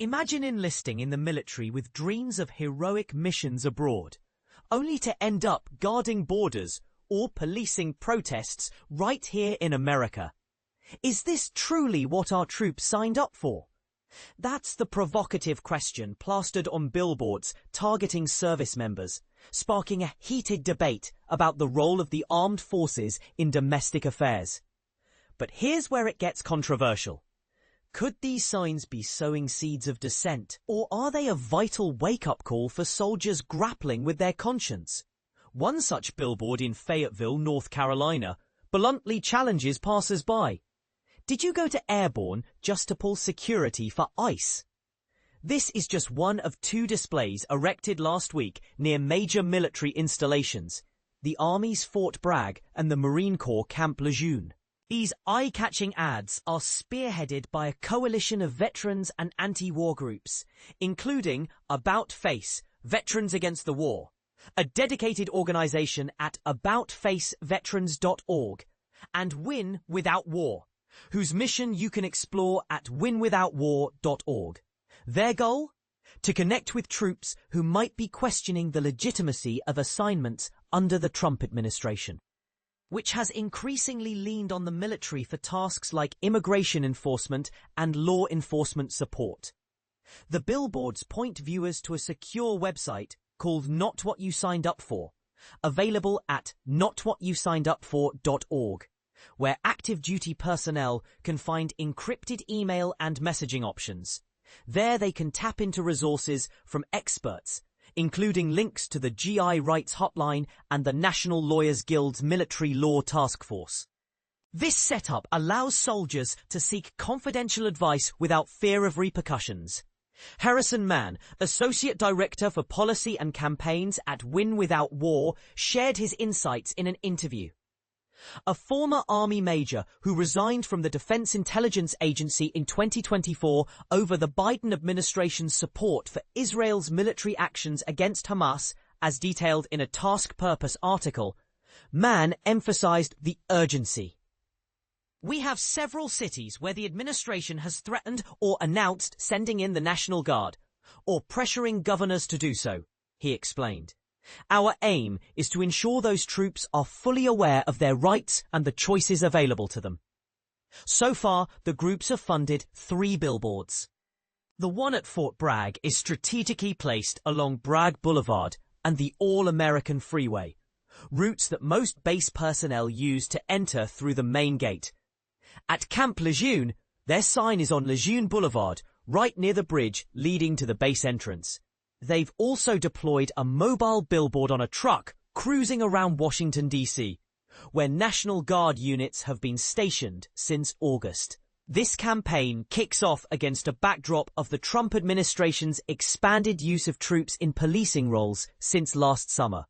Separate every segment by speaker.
Speaker 1: Imagine enlisting in the military with dreams of heroic missions abroad, only to end up guarding borders or policing protests right here in America. Is this truly what our troops signed up for? That's the provocative question plastered on billboards targeting service members, sparking a heated debate about the role of the armed forces in domestic affairs. But here's where it gets controversial. Could these signs be sowing seeds of dissent, or are they a vital wake-up call for soldiers grappling with their conscience? One such billboard in Fayetteville, North Carolina, bluntly challenges passers-by. Did you go to Airborne just to pull security for ICE? This is just one of two displays erected last week near major military installations, the Army's Fort Bragg and the Marine Corps Camp Lejeune. These eye-catching ads are spearheaded by a coalition of veterans and anti-war groups, including About Face, Veterans Against the War, a dedicated organization at aboutfaceveterans.org, and Win Without War, whose mission you can explore at winwithoutwar.org. Their goal? To connect with troops who might be questioning the legitimacy of assignments under the Trump administration, which has increasingly leaned on the military for tasks like immigration enforcement and law enforcement support. The billboards point viewers to a secure website called Not What You Signed Up For, available at notwhatyousigunnedupfor.org, where active duty personnel can find encrypted email and messaging options. There they can tap into resources from experts, including links to the GI Rights Hotline and the National Lawyers Guild's Military Law Task Force. This setup allows soldiers to seek confidential advice without fear of repercussions. Harrison Mann, Associate Director for Policy and Campaigns at Win Without War, shared his insights in an interview. A former Army major who resigned from the Defense Intelligence Agency in 2024 over the Biden administration's support for Israel's military actions against Hamas, as detailed in a Task Purpose article, Mann emphasized the urgency. We have several cities where the administration has threatened or announced sending in the National Guard, or pressuring governors to do so, he explained. Our aim is to ensure those troops are fully aware of their rights and the choices available to them. So far, the groups have funded 3 billboards. The one at Fort Bragg is strategically placed along Bragg Boulevard and the All-American Freeway, routes that most base personnel use to enter through the main gate. At Camp Lejeune, their sign is on Lejeune Boulevard, right near the bridge leading to the base entrance. They've also deployed a mobile billboard on a truck cruising around Washington, D.C., where National Guard units have been stationed since August. This campaign kicks off against a backdrop of the Trump administration's expanded use of troops in policing roles since last summer.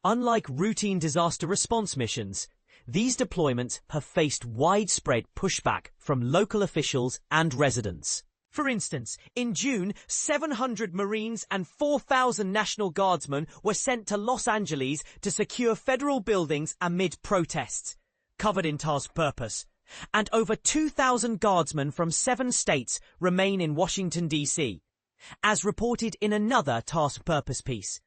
Speaker 1: Unlike routine disaster response missions, these deployments have faced widespread pushback from local officials and residents. For instance, in June, 700 Marines and 4,000 National Guardsmen were sent to Los Angeles to secure federal buildings amid protests, covered in Task Purpose, and over 2,000 Guardsmen from 7 states remain in Washington, D.C., as reported in another Task Purpose piece.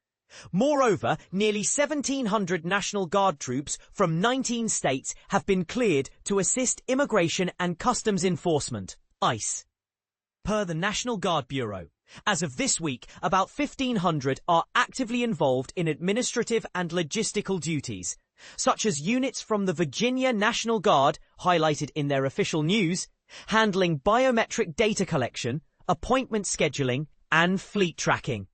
Speaker 1: Moreover, nearly 1,700 National Guard troops from 19 states have been cleared to assist Immigration and Customs Enforcement, ICE. Per the National Guard Bureau, as of this week, about 1,500 are actively involved in administrative and logistical duties, such as units from the Virginia National Guard, highlighted in their official news, handling biometric data collection, appointment scheduling, and fleet tracking.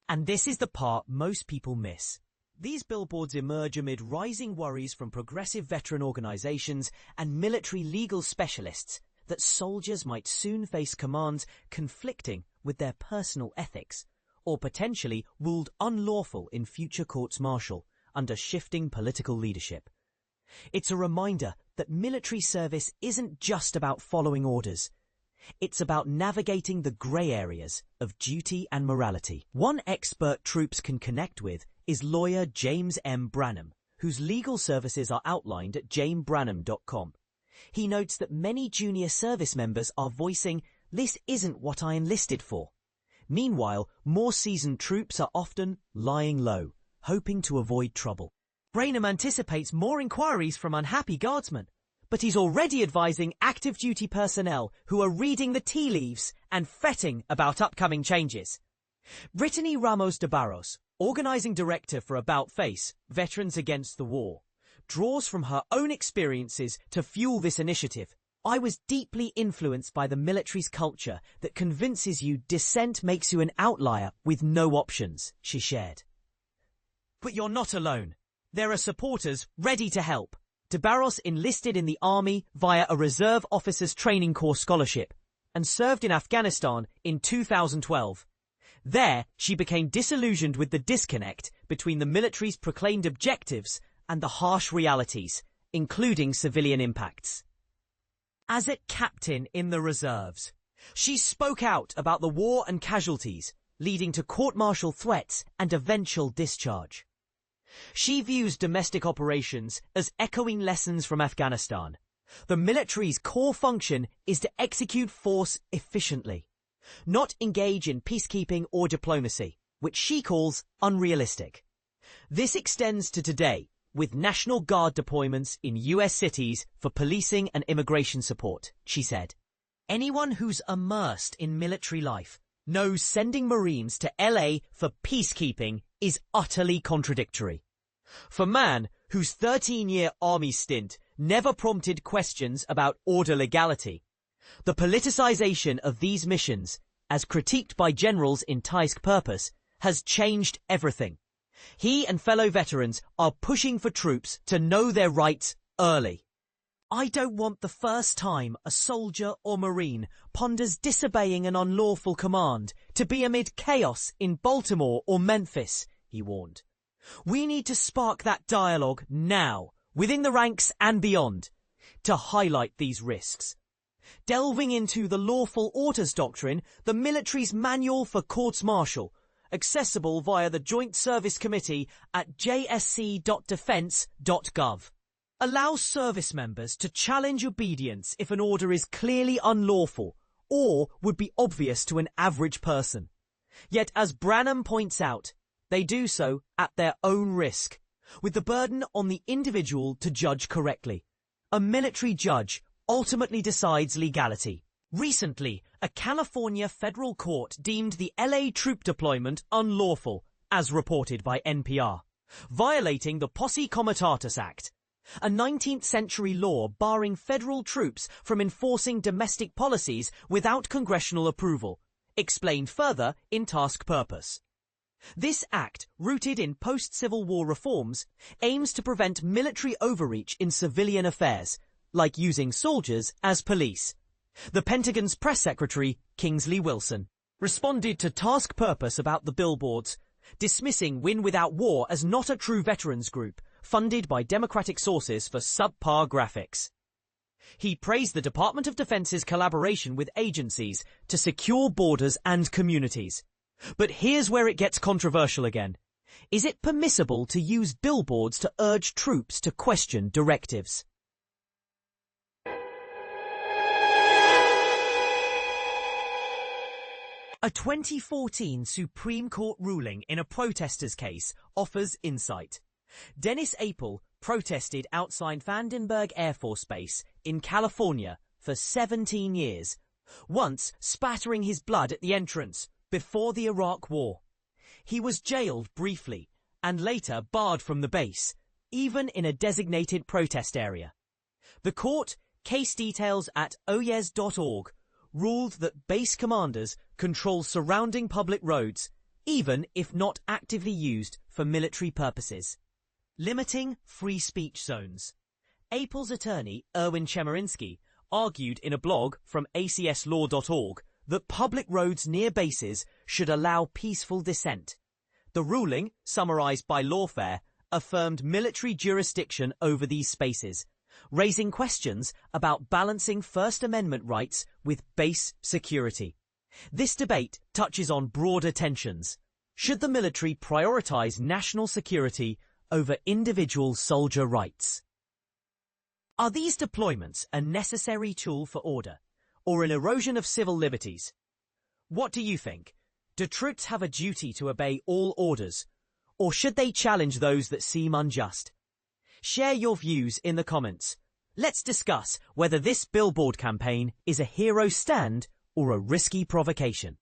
Speaker 1: And this is the part most people miss. These billboards emerge amid rising worries from progressive veteran organizations and military legal specialists that soldiers might soon face commands conflicting with their personal ethics, or potentially ruled unlawful in future courts-martial under shifting political leadership. It's a reminder that military service isn't just about following orders. It's about navigating the grey areas of duty and morality. One expert troops can connect with is lawyer James M. Branham, whose legal services are outlined at jamebranham.com. He notes that many junior service members are voicing This isn't what I enlisted for. Meanwhile, more seasoned troops are often lying low, hoping to avoid trouble. Brainham anticipates more inquiries from unhappy guardsmen, but he's already advising active duty personnel who are reading the tea leaves and fretting about upcoming changes. Brittany Ramos de Barros, organizing director for About Face, Veterans Against the War, draws from her own experiences to fuel this initiative. I was deeply influenced by the military's culture that convinces you dissent makes you an outlier with no options, she shared. But you're not alone. There are supporters ready to help. De Barros enlisted in the army via a Reserve Officers Training Corps scholarship and served in Afghanistan in 2012. There, she became disillusioned with the disconnect between the military's proclaimed objectives and the harsh realities, including civilian impacts. As a captain in the reserves, she spoke out about the war and casualties, leading to court-martial threats and eventual discharge. She views domestic operations as echoing lessons from Afghanistan. The military's core function is to execute force efficiently, not engage in peacekeeping or diplomacy, which she calls unrealistic. This extends to today, with National Guard deployments in US cities for policing and immigration support, she said. Anyone who's immersed in military life knows sending Marines to LA for peacekeeping is utterly contradictory. For man, whose 13-year army stint never prompted questions about order legality, the politicization of these missions, as critiqued by generals in Task Purpose, has changed everything. He and fellow veterans are pushing for troops to know their rights early. I don't want the first time a soldier or Marine ponders disobeying an unlawful command to be amid chaos in Baltimore or Memphis, he warned. We need to spark that dialogue now, within the ranks and beyond, to highlight these risks. Delving into the lawful orders doctrine, the military's manual for courts-martial, accessible via the Joint Service Committee at jsc.defense.gov, allows service members to challenge obedience if an order is clearly unlawful or would be obvious to an average person. Yet, as Branham points out, they do so at their own risk, with the burden on the individual to judge correctly. A military judge ultimately decides legality. Recently, a California federal court deemed the LA troop deployment unlawful, as reported by NPR, violating the Posse Comitatus Act, a 19th century law barring federal troops from enforcing domestic policies without congressional approval, explained further in Task Purpose. This act, rooted in post-Civil War reforms, aims to prevent military overreach in civilian affairs, like using soldiers as police. The Pentagon's press secretary, Kingsley Wilson, responded to Task Purpose about the Billboards, dismissing Win Without War as not a true veterans group, funded by Democratic sources for subpar graphics. He praised the Department of Defense's collaboration with agencies to secure borders and communities. But here's where it gets controversial again. Is it permissible to use billboards to urge troops to question directives? A 2014 Supreme Court ruling in a protester's case offers insight. Dennis Apel protested outside Vandenberg Air Force Base in California for 17 years, once spattering his blood at the entrance before the Iraq War. He was jailed briefly and later barred from the base, even in a designated protest area. The court, case details at oyez.org, ruled that base commanders control surrounding public roads, even if not actively used for military purposes. Limiting free speech zones. Apel's attorney, Erwin Chemerinsky, argued in a blog from acslaw.org that public roads near bases should allow peaceful dissent. The ruling, summarized by Lawfare, affirmed military jurisdiction over these spaces, raising questions about balancing First Amendment rights with base security. This debate touches on broader tensions. Should the military prioritize national security over individual soldier rights? Are these deployments a necessary tool for order, or an erosion of civil liberties? What do you think? Do troops have a duty to obey all orders, or should they challenge those that seem unjust? Share your views in the comments. Let's discuss whether this billboard campaign is a hero stand or a risky provocation.